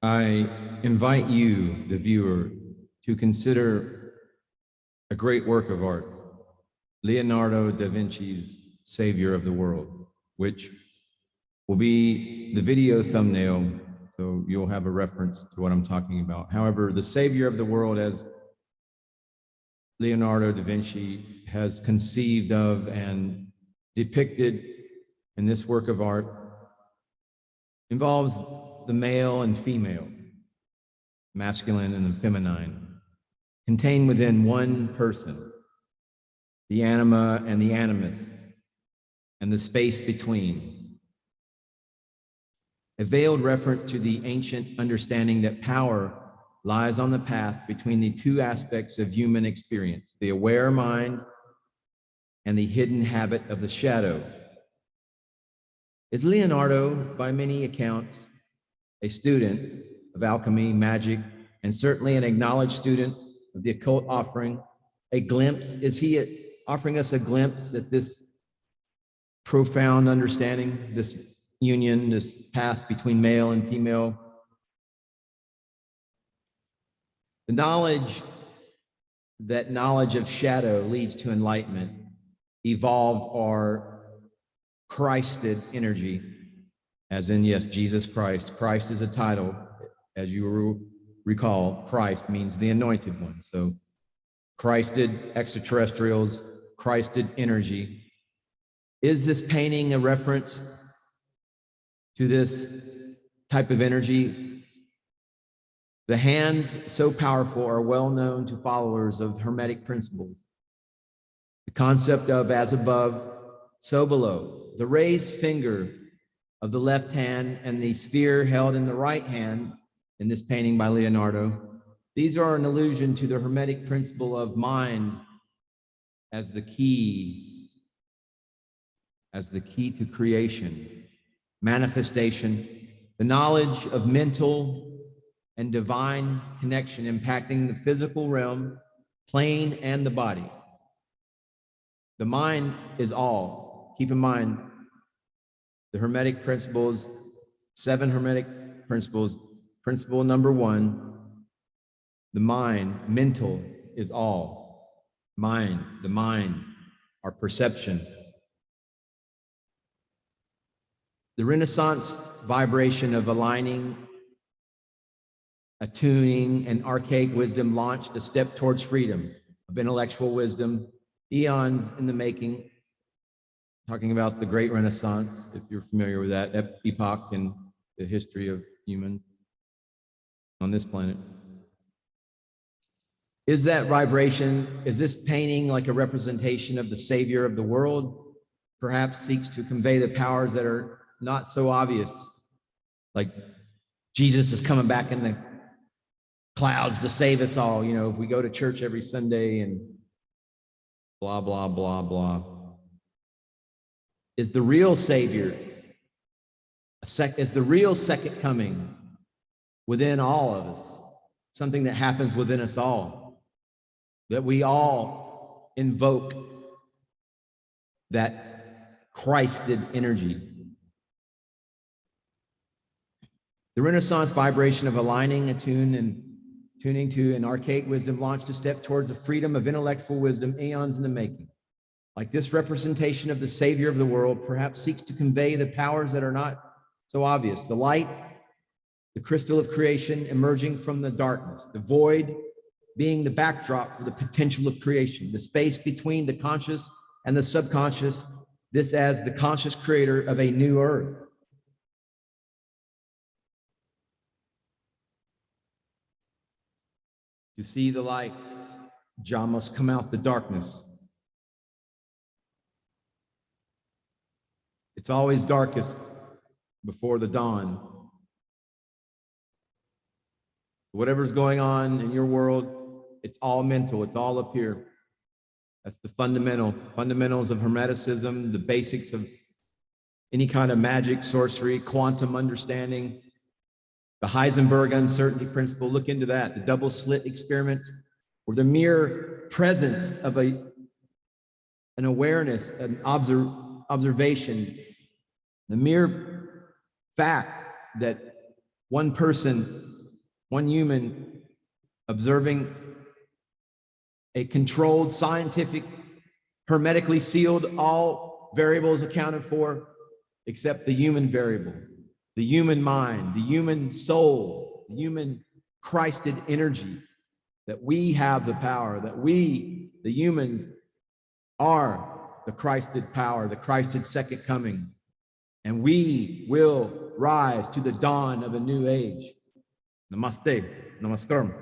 I invite you, the viewer, to consider a great work of art, Leonardo da Vinci's Saviour of the World, which will be the video thumbnail, so you'll have a reference to what I'm talking about. However, the Saviour of the World, as Leonardo da Vinci has conceived of and depicted in this work of art, involves the male and female, masculine and the feminine, contained within one person, the anima and the animus, and the space between. A veiled reference to the ancient understanding that power lies on the path between the two aspects of human experience, the aware mind and the hidden habit of the shadow. Is Leonardo, by many accounts, a student of alchemy, magic, and certainly an acknowledged student of the occult, offering a glimpse? Is he offering us a glimpse at this profound understanding, this union, this path between male and female? The knowledge of shadow leads to enlightenment, evolved or Christed energy, as in, yes, Jesus Christ. Christ is a title. As you recall, Christ means the anointed one. So Christed extraterrestrials, Christed energy. Is this painting a reference to this type of energy? The hands, so powerful, are well known to followers of Hermetic Principles. The concept of as above, so below. The raised finger of the left hand and the sphere held in the right hand in this painting by Leonardo. These are an allusion to the Hermetic principle of mind as the key to creation, manifestation, the knowledge of mental and divine connection impacting the physical realm, plane, and the body. The mind is all. Keep in mind, the Hermetic Principles, 7 Hermetic Principles. Principle number 1, the mind, mental, is all. Mind, the mind, our perception. The Renaissance vibration of aligning, attuning, and archaic wisdom launched a step towards freedom of intellectual wisdom, eons in the making. Talking about the Great Renaissance, if you're familiar with that epoch in the history of humans on this planet. Is that vibration, is this painting like a representation of the Savior of the world? Perhaps seeks to convey the powers that are not so obvious, like Jesus is coming back in the clouds to save us all. You know, if we go to church every Sunday and blah, blah, blah, blah. Is the real Savior, is the real second coming within all of us, something that happens within us all, that we all invoke that Christed energy. The Renaissance vibration of aligning, attune, and tuning to an archaic wisdom launched a step towards the freedom of intellectual wisdom, eons in the making. Like this representation of the Savior of the world perhaps seeks to convey the powers that are not so obvious. The light, the crystal of creation emerging from the darkness, the void being the backdrop for the potential of creation, the space between the conscious and the subconscious, this as the conscious creator of a new earth. To see the light, Jah must come out the darkness. It's always darkest before the dawn. Whatever's going on in your world, it's all mental, it's all up here. That's the fundamentals of Hermeticism, the basics of any kind of magic, sorcery, quantum understanding, the Heisenberg uncertainty principle. Look into that, the double slit experiment, or the mere presence of an awareness, an observation, the mere fact that one person one human observing a controlled, scientific, hermetically sealed, all variables accounted for, except the human variable, the human mind, the human soul, the human Christed energy, that we have the power, that we, the humans, are the Christed power, the Christed second coming, and we will rise to the dawn of a new age. Namaste, namaskaram.